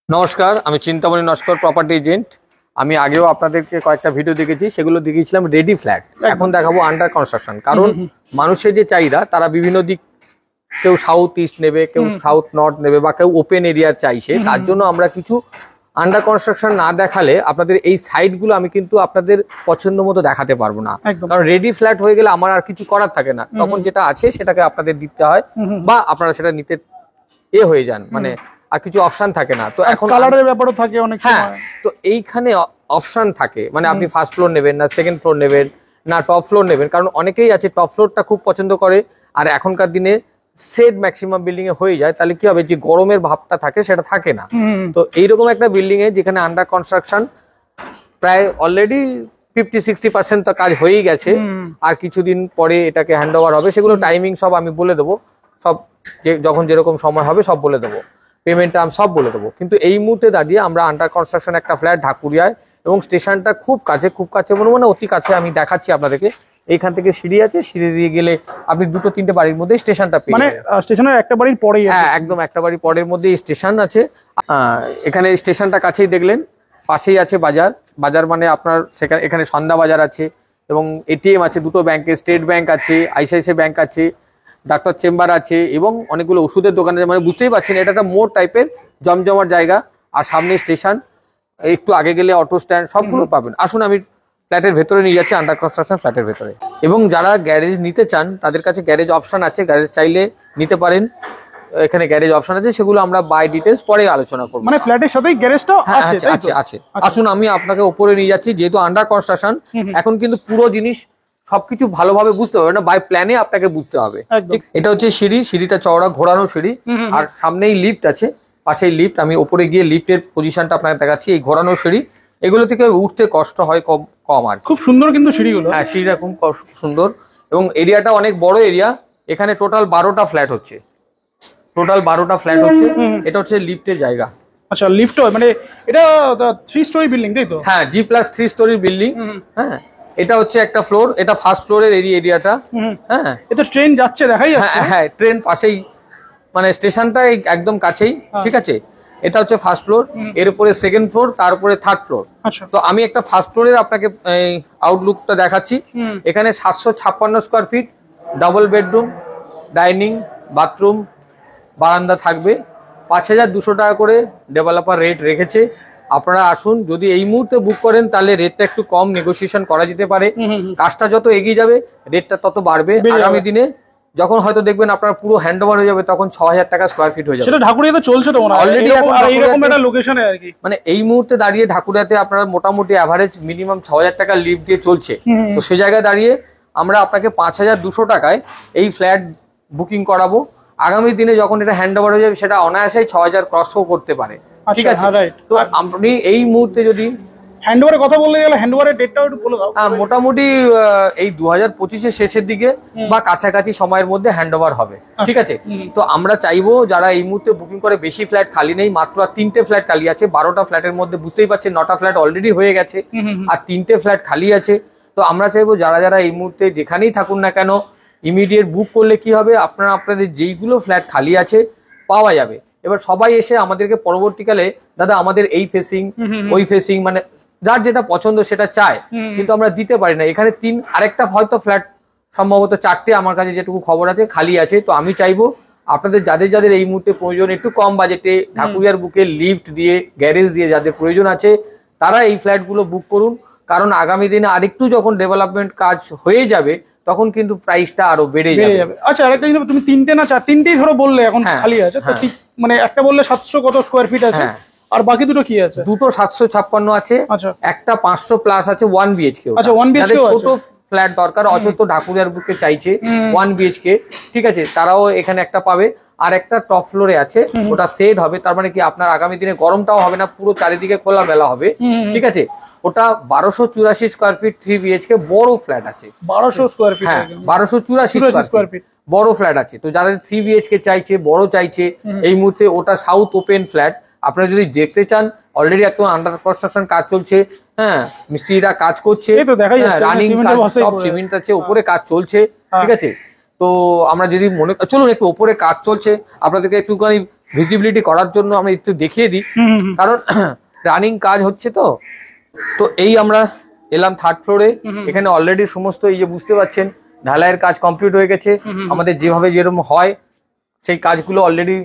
নমস্কার, আমি Chintamani Naskar property agent. আমি আগেও আপনাদেরকে কয়েকটা ভিডিও দেখেছি, সেগুলো দেখিয়েছিলাম রেডি ফ্ল্যাট। এখন দেখাবো আন্ডার কনস্ট্রাকশন। কারণ মানুষের যে চাহিদা, তারা বিভিন্ন দিক, কেউ সাউথ ইস্ট নেবে, কেউ সাউথ নর্থ নেবে, বা কেউ ওপেন এরিয়ার চাইছে। তার জন্য আমরা কিছু আন্ডার কনস্ট্রাকশন না দেখালে আপনাদের এই সাইটগুলো আমি কিন্তু আপনাদের পছন্দ মতো দেখাতে পারবো না। কারণ রেডি ফ্ল্যাট হয়ে গেলে আমার আর কিছু করার থাকে না, তখন যেটা আছে সেটাকে আপনাদের দিতে হয়, বা আপনারা সেটা নিতে হয়ে যান, মানে আর কিছু অপশন থাকে না। তো এখন কালারের ব্যাপারও থাকে অনেক সময়। হ্যাঁ, তো এইখানে অপশন থাকে, মানে আপনি ফার্স্ট ফ্লোর নেবেন না সেকেন্ড ফ্লোর নেবেন না টপ ফ্লোর নেবেন। কারণ অনেকেই আছে টপ ফ্লোরটা খুব পছন্দ করে, আর এখনকার দিনে সেট ম্যাক্সিমাম বিল্ডিং এ হয়ে যায়, তাহলে কি হবে, যে গরমের ভাবটা থাকে সেটা থাকে না। তো এইরকম একটা বিল্ডিং এ যেখানে আন্ডার কনস্ট্রাকশন প্রায় অলরেডি 50-60% তো কাজ হয়েই গেছে, আর কিছুদিন পরে এটাকে হ্যান্ড ওভার হবে। সেগুলো টাইমিং সব আমি বলে দেবো, সব যখন যেরকম সময় হবে সব বলে দেবো, পেমেন্ট আমি সব বলে দেবো। কিন্তু এই মুহূর্তে দাঁড়িয়ে আমরা আন্ডার কনস্ট্রাকশন একটা ফ্ল্যাট ঢাকুরিয়ায়, এবং স্টেশনটা খুব কাছে, খুব কাছে মানে অতি কাছে। আমি দেখাচ্ছি আপনাদেরকে, এইখান থেকে সিঁড়ি আছে, সিঁড়ি দিয়ে গেলে আপনি 2-3টে বাড়ির মধ্যে স্টেশনটা পেয়ে যাবেন। মানে স্টেশনের একটা বাড়ির পরেই? হ্যাঁ, একদম একটা বাড়ি পরের মধ্যে স্টেশন আছে। এখানে স্টেশনটা কাছেই দেখলেন, পাশেই আছে বাজার। বাজার মানে আপনার সেখানে, এখানে সন্ধ্যা বাজার আছে, এবং এটিএম আছে দুটো ব্যাংকে, স্টেট ব্যাংক আছে, আইসিআইসিআই ব্যাংক আছে, ডাক্তার চেম্বার আছে, এবং অনেকগুলো ওষুধের দোকান আছে। মানে বুঝতেই পারছেন এটা একটা মোড় টাইপের জমজমার জায়গা, আর সামনে স্টেশন, একটু আগে গেলে অটো স্ট্যান্ড, সবগুলো পাবেন। আসুন আমি ফ্ল্যাটের ভেতরে নিয়ে যাচ্ছি, আন্ডার কনস্ট্রাকশন ফ্ল্যাটের ভেতরে। এবং যারা গ্যারেজ নিতে চান তাদের কাছে গ্যারেজ অপশন আছে, গ্যারেজ চাইলে নিতে পারেন। এখানে গ্যারেজ অপশন আছে, সেগুলো আমরা বাই ডিটেলস পরে আলোচনা করব। মানে ফ্ল্যাটের সাথেই গ্যারেজটা আছে? আছে আছে। আসুন আমি আপনাকে উপরে নিয়ে যাচ্ছি, যেহেতু আন্ডার কনস্ট্রাকশন এখন কিন্তু পুরো জিনিস সবকিছু ভালোভাবে বুঝতে হবে না, বাই প্ল্যানে আপনাকে বুঝতে হবে। এটা হচ্ছে সিঁড়ি, সিঁড়িটা চওড়া ঘোরানো সিঁড়ি, আর সামনেই লিফট আছে, পাশেই লিফট। আমি উপরে গিয়ে লিফটের পজিশনটা আপনাকে দেখাচ্ছি। এই ঘোরানো সিঁড়ি, এগুলো থেকে উঠতে কষ্ট হয় কম আর। খুব সুন্দর কিন্তু সিঁড়িগুলো। হ্যাঁ, সিঁড়িটা খুব সুন্দর, এবং এরিয়াটা অনেক বড় এরিয়া। এখানে টোটাল 12টা ফ্ল্যাট হচ্ছে, এটা হচ্ছে লিফটের জায়গা। আচ্ছা, লিফট মানে এটা 3 স্টোরি বিল্ডিং, তাই তো? হ্যাঁ, G+3 স্টোরি বিল্ডিং। হ্যাঁ, এটা হচ্ছে একটা ফ্লোর, এটা ফার্স্ট ফ্লোরের এরিয়াটা। হ্যাঁ, এটা ট্রেন যাচ্ছে, দেখাই যাচ্ছে। হ্যাঁ, ট্রেন পাশেই, মানে স্টেশনটা একদম কাছেই। ঠিক আছে, এটা হচ্ছে ফার্স্ট ফ্লোর, এর উপরে সেকেন্ড ফ্লোর, তার উপরে থার্ড ফ্লোর। তো আমি একটা ফার্স্ট ফ্লোরের আপনাকে আউটলুকটা দেখাচ্ছি। এখানে 756 square feet, double bedroom, dining, bathroom, বারান্দা থাকবে। 5,200 টাকা করে ডেভেলপার রেট রেখেছে। আপনারা আসুন, যদি এই মুহূর্তে বুক করেন তাহলে রেটটা একটু কম নেগোসিয়েশন করা যেতে পারে। কাজটা যত এগিয়ে যাবে রেটটা তত বাড়বে। আগামী দিনে যখন হয়তো দেখবেন আপনার পুরো হ্যান্ড ওভার হয়ে যাবে, তখন 6,000 টাকা স্কোয়ার ফিট হয়ে যাবে। সেটা ঢাকুরিয়াতে চলছে তো অলরেডি, এরকম একটা লোকেশনে আর কি। মানে এই মুহূর্তে দাঁড়িয়ে ঢাকুরিয়াতে আপনারা মোটামুটি অ্যাভারেজ মিনিমাম 6,000 টাকা লিফট দিয়ে চলছে। তো সে জায়গায় দাঁড়িয়ে আমরা আপনাকে 5,200 টাকায় এই ফ্ল্যাট বুকিং করাবো। আগামী দিনে যখন এটা হ্যান্ড ওভার হয়ে যাবে, সেটা অনায়াসেই 6,000 ক্রসও করতে পারে। ঠিক আছে, তো আপনি এই মুহূর্তে যদি হ্যান্ড ওভারের কথা বলতে গেলে, হ্যান্ড ওভারের ডেটটাও একটু বলে দাও। মোটামুটি এই 2025-এর শেষের দিকে বা কাছাকাছি সময়ের মধ্যে হ্যান্ড ওভার হবে। ঠিক আছে, তো আমরা চাইবো যারা এই মুহূর্তে বুকিং করে, বেশি ফ্ল্যাট খালি নেই, মাত্র 3টে ফ্ল্যাট খালি আছে। 12টা ফ্ল্যাটের মধ্যে বুঝতেই পারছেন 9টা ফ্ল্যাট অলরেডি হয়ে গেছে, আর 3টে ফ্ল্যাট খালি আছে। তো আমরা চাইবো যারা যারা এই মুহূর্তে যেখানেই থাকুন না কেন, ইমিডিয়েট বুক করলে কি হবে, আপনাদের যেইগুলো ফ্ল্যাট খালি আছে পাওয়া যাবে। এবার সবাই এসে আমাদেরকে পরবর্তীকালে, দাদা আমাদের এই ফেসিং ওই ফেসিং, মানে যার যেটা পছন্দ সেটা চায়, কিন্তু আমরা দিতে পারি না। এখানে আরেকটা হয়তো ফ্ল্যাট সম্ভবত 4টে আমার কাছে যেটুকু খবর আছে খালি আছে। তো আমি চাইবো আপনাদের যাদের যাদের এই মুহূর্তে প্রয়োজন, একটু কম বাজেটে ঢাকুরিয়ার বুকে লিফট দিয়ে, গ্যারেজ দিয়ে যাদের প্রয়োজন আছে, তারা এই ফ্ল্যাটগুলো বুক করুন। কারণ আগামী দিনে আরেকটু যখন ডেভেলপমেন্ট কাজ হয়ে যাবে, তখন কিন্তু প্রাইসটা আরো বেড়ে যাবে। আচ্ছা, আরেকটা জিনিস, তুমি 3টে না 3টেই ধরো বললে এখন খালি আছে, তো মানে একটা বললে 700 কত স্কোয়ার ফিট আছে, আর বাকি দুটো কি আছে? দুটো 756 আছে, একটা 500 প্লাস আছে 1 বিএইচকে। আচ্ছা, 1 বিএইচকে ছোট ফ্ল্যাট দরকার, অযথা ঢাকুরিয়ার বুকে চাইছে 1 বিএইচকে। ঠিক আছে, তারাও এখানে একটা পাবে। আর একটা টপ ফ্লোরে আছে, ওটা সেট হবে। তার মানে কি, আপনার আগামী দিনে গরমটাও হবে না, পুরো চারিদিকে খোলা মেলা হবে। ঠিক আছে, ওটা 1284 স্কোয়ার ফিট 3 বিএইচকে বড় ফ্ল্যাট আছে। 1200 স্কোয়ার ফিট? হ্যাঁ, 1284 স্কোয়ার ফিট বড় ফ্ল্যাট আছে। তো যাদের 3 বিএইচকে চাইছে, বড় চাইছে এই মুহূর্তে, ওটা সাউথ ওপেন ফ্ল্যাট। আপনারা যদি দেখতে চান, অলরেডি একদম আন্ডার কনস্ট্রাকশন কাজ চলছে। হ্যাঁ, মিস্ত্রিরা কাজ করছে, রানিং কাজ, সব সিমেন্ট আছে, উপরে কাজ চলছে। ঠিক আছে, তো আমরা যদি চলুন একটু উপরে কাজ চলছে, আপনাদেরকে একটুখানি ভিজিবিলিটি করার জন্য আমরা একটু দেখিয়ে দিই, কারণ রানিং কাজ হচ্ছে। তো এই আমরা এলাম 3rd ফ্লোরে। এখানে অলরেডি সমস্ত এই যে বুঝতে পাচ্ছেন ঢালাইয়ের কাজ কমপ্লিট হয়ে গেছে। আমাদের যেভাবে যেরকম হয় সেই কাজগুলো অলরেডি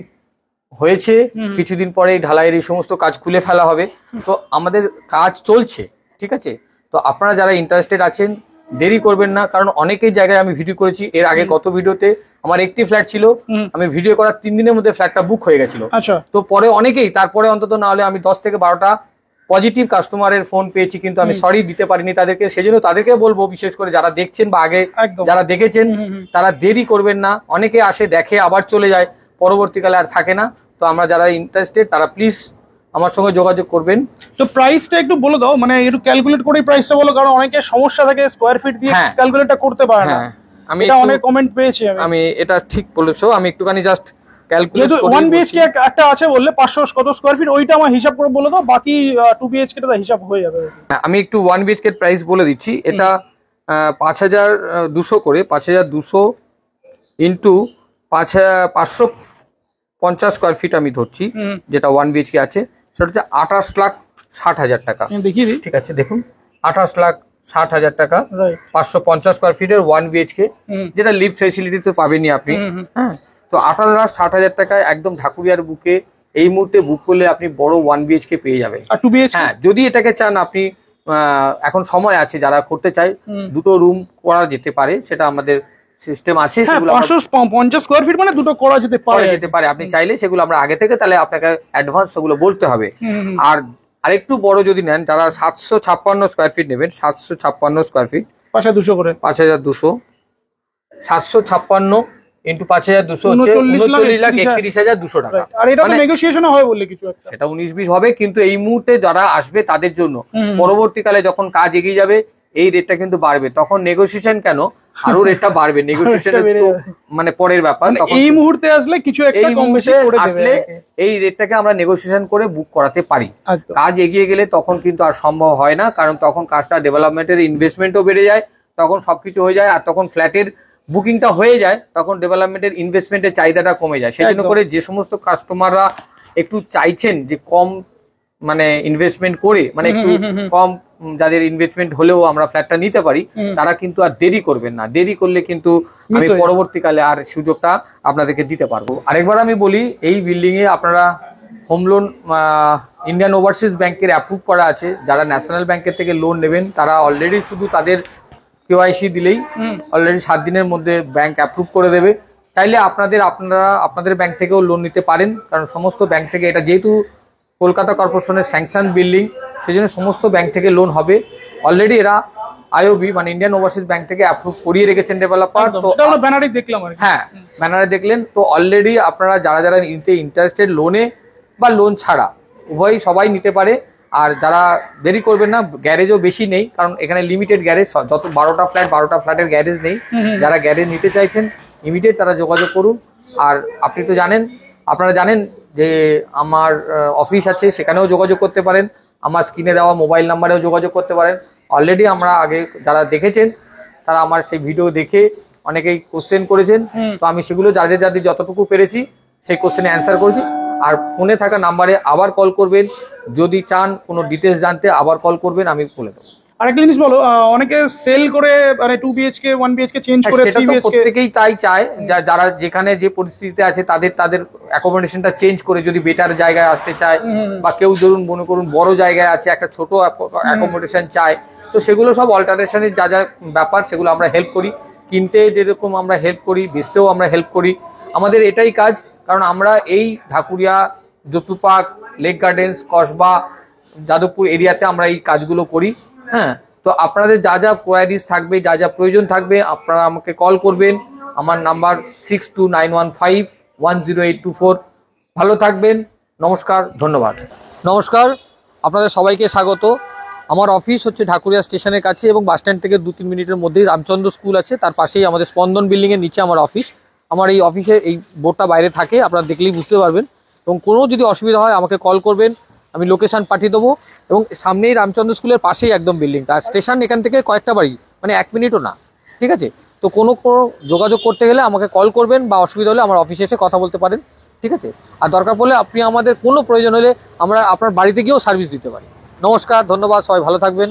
হয়েছে। কিছুদিন পরে এই ঢালাইয়ের এই সমস্ত কাজ খুলে ফেলা হবে। তো আমাদের কাজ চলছে, ঠিক আছে। তো আপনারা যারা ইন্টারেস্টেড আছেন দেরি করবেন না, কারণ অনেকেই জায়গায় আমি ভিডিও করেছি এর আগে। গত ভিডিওতে আমার একটি ফ্ল্যাট ছিল, আমি ভিডিও করার 3 দিনের মধ্যে ফ্ল্যাটটা বুক হয়ে গেছিল। তো পরে অনেকেই তারপরে অন্তত না হলে আমি 10 থেকে 12টা পজিটিভ কাস্টমারের ফোন পেয়েছি, কিন্তু আমি সরি দিতে পারিনি তাদেরকে। সেজন্য তাদেরকে বলবো, বিশেষ করে যারা দেখছেন বা আগে যারা দেখেছেন তারা দেরি করবেন না। অনেকে আসে দেখে আবার চলে যায়, পরবর্তীকালে আর থাকে না। তো আমরা যারা ইন্টারেস্টেড তারা প্লিজ আমার সঙ্গে যোগাযোগ করবেন। তো প্রাইসটা একটু বলে দাও, মানে একটু ক্যালকুলেট করে প্রাইসটা বলো, কারণ অনেকে সমস্যা থাকে স্কয়ার ফিট দিয়ে ক্যালকুলেটটা করতে পারে না। আমি এটা অনেক কমেন্ট পেয়েছি। আমি এটা ঠিক বলেছো, আমি একটুখানি জাস্ট ক্যালকুলেট করি। 1 বিএইচকে একটা আছে বললে 500 কত স্কয়ার ফিট, ওইটা আমার হিসাব করে বলে দাও, বাকি 2 বিএইচকে টা হিসাব হয়ে যাবে। আমি একটু 1 বিএইচকে এর প্রাইস বলে দিচ্ছি। এটা 5200 করে, 5200 ইনটু 550 স্কয়ার ফিট আমি ধরছি, যেটা 1 বিএইচকে আছে। সেটা হচ্ছে 28,60,000 টাকা। ঠিক আছে, দেখুন 28,60,000 টাকা 550 স্কয়ার ফিটের 1 বিএইচকে, যেটা লিফট ফেসিলিটি তো পাবেনই আপনি। হ্যাঁ, তো 28,60,000 টাকায় একদম ঢাকুরিয়ার বুকে এই মুহূর্তে বুক করলে আপনি বড় 1 বিএইচকে পেয়ে যাবেন। হ্যাঁ, যদি এটাকে চান আপনি, এখন সময় আছে, যারা করতে চায় 2টো রুম করা যেতে পারে, সেটা আমাদের সিস্টেম আছে। 550 স্কয়ার ফিট মানে 2টো করা যেতে পারে। আপনি চাইলে সেগুলো আমরা আগে থেকে তাহলে আপনাকে অ্যাডভান্স সেগুলো বলতে হবে। আর আরেকটু বড় যদি নেন, যারা 756 স্কয়ার ফিট নেবেন, 756 স্কয়ার ফিট 5200 করে, 5200, 756 ইন্টু 5200 হচ্ছে 39,31,200 টাকা। আর এটা তো নেগোসিয়েশন হয় বললে কিছু একটা, সেটা 19-20 হবে, কিন্তু এই মুহূর্তে যারা আসবে তাদের জন্য। পরবর্তীকালে যখন কাজ এগিয়ে যাবে এই রেটটা কিন্তু বাড়বে, তখন নেগোসিয়েশন কেন, আরো রেটটা বাড়বে। নেগোসিয়েশনের তো মানে পরের ব্যাপার। এই মুহূর্তে আসলে কিছু একটা কম বেশি করে আসলে এই রেটটাকে আমরা নেগোসিয়েশন করে বুক করাতে পারি। কাজ এগিয়ে গেলে তখন কিন্তু আর সম্ভব হয় না, কারণ তখন কাজটা ডেভেলপমেন্টের ইনভেস্টমেন্টও বেড়ে যায়, তখন সবকিছু হয়ে যায়, আর তখন ফ্ল্যাটের বুকিংটা হয়ে যায়, তখন ডেভেলপমেন্টের ইনভেস্টমেন্টের চাহিদাটা কমে যায়। সেই জন্য করে যে সমস্ত কাস্টমাররা একটু চাইছেন যে কম মানে ইনভেস্টমেন্ট করে, মানে একটু কম যাদের ইনভেস্টমেন্ট হলেও আমরা ফ্ল্যাটটা নিতে পারি, তারা কিন্তু আর দেরি করবেন না। দেরি করলে কিন্তু আমি পরবর্তীকালে আর সুযোগটা আপনাদেরকে দিতে পারবো। আরেকবার আমি বলি, এই বিল্ডিং এ আপনারা হোম লোন ইন্ডিয়ান ওভারসিজ ব্যাংকের অ্যাপ্রুভ করা আছে। যারা ন্যাশনাল ব্যাংকের থেকে লোন নেবেন তারা অলরেডি শুধু তাদের কেওয়াইসি দিলেই অলরেডি 7 দিনের মধ্যে ব্যাংক অ্যাপ্রুভ করে দেবে। চাইলে আপনারা আপনাদের ব্যাংক থেকেও লোন নিতে পারেন, কারণ সমস্ত ব্যাংক থেকে, এটা যেহেতু কলকাতা কর্পোরেশনের স্যাংশন বিল্ডিং, সেই জন্য সমস্ত ব্যাংক থেকে লোন হবে। অলরেডি এরা আইওবি মানে ইন্ডিয়ান ওভারসিজ ব্যাংক থেকে অ্যাপ্রুভ করিয়ে রেখেছেন ডেভেলপার। তো ব্যানারে দেখলাম, হ্যাঁ ব্যানারে দেখলেন। তো অলরেডি আপনারা যারা নিতে ইন্টারেস্টেড, লোনে বা লোন ছাড়া উভয়ই সবাই নিতে পারে। আর যারা দেরি করবেন না, গ্যারেজও বেশি নেই, কারণ এখানে লিমিটেড গ্যারেজ, যত 12টা ফ্ল্যাটের গ্যারেজ নেই। যারা গ্যারেজ নিতে চাইছেন ইমিডিয়েট তারা যোগাযোগ করুন। আর আপনি তো আপনারা জানেন যে আমার অফিস আছে, সেখানেও যোগাযোগ করতে পারেন, আমার স্ক্রিনে দেওয়া মোবাইল নাম্বারেও যোগাযোগ করতে পারেন। অলরেডি আমরা আগে যারা দেখেছেন তারা আমার সেই ভিডিও দেখে অনেকেই কোশ্চেন করেছেন, তো আমি সেগুলো যাদের যতটুকু পেরেছি সেই কোশ্চেনে অ্যান্সার করেছি। আর ফোনে থাকা নাম্বারে আবার কল করবেন, যদি চান কোনো ডিটেলস জানতে আবার কল করবেন, আমি বলে দেবো। আরেকটা জিনিস বলো, অনেকে সেল করে মানে 2 বিএইচকে 1 বিএইচকে চেঞ্জ করে 3 বিএইচকে, প্রত্যেকেই তাই চায়। যারা যেখানে যে পরিস্থিতিতে আছে তাদের অ্যাকোমোডেশনটা চেঞ্জ করে যদি বেটার জায়গায় আসতে চায়, বা কেউ ধরুন মনে করুন বড় জায়গায় আছে একটা ছোট অ্যাকোমোডেশন চায়, তো সেগুলো সব অল্টারেশনের যা ব্যাপার সেগুলো আমরা হেল্প করি। কিনতে যেরকম আমরা হেল্প করি, বেচতেও আমরা হেল্প করি। আমাদের এটাই কাজ, কারণ আমরা এই ঢাকুরিয়া, জোতু Park, Lake Gardens, Kasba, Jadavpur এরিয়াতে আমরা এই কাজগুলো করি। হ্যাঁ, তো আপনাদের যা কোয়ারিজ থাকবে, যা প্রয়োজন থাকবে, আপনারা আমাকে কল করবেন। আমার নাম্বার 6291510824। ভালো থাকবেন, নমস্কার, ধন্যবাদ। নমস্কার, আপনাদের সবাইকে স্বাগত। আমার অফিস হচ্ছে ঢাকুরিয়া স্টেশনের কাছে এবং বাস স্ট্যান্ড থেকে 2-3 মিনিটের মধ্যেই রামচন্দ্র স্কুল আছে, তার পাশেই আমাদের স্পন্দন বিল্ডিংয়ের নিচে আমার অফিস। আমার এই অফিসে এই বোর্ডটা বাইরে থাকে, আপনারা দেখলেই বুঝতে পারবেন। এবং কোনো যদি অসুবিধা হয় আমাকে কল করবেন, আমি লোকেশান পাঠিয়ে দেবো। এবং সামনেই রামচন্দ্র স্কুলের পাশেই একদম বিল্ডিংটা, আর স্টেশন এখান থেকে কয়েকটা বাড়ি, মানে 1 মিনিটও না। ঠিক আছে, তো কোনো যোগাযোগ করতে গেলে আমাকে কল করবেন, বা অসুবিধা হলে আমার অফিসে এসে কথা বলতে পারেন। ঠিক আছে। আর দরকার পড়লে আপনি আমাদের কোনো প্রয়োজন হলে আমরা আপনার বাড়িতে গিয়েও সার্ভিস দিতে পারি। নমস্কার, ধন্যবাদ, সবাই ভালো থাকবেন।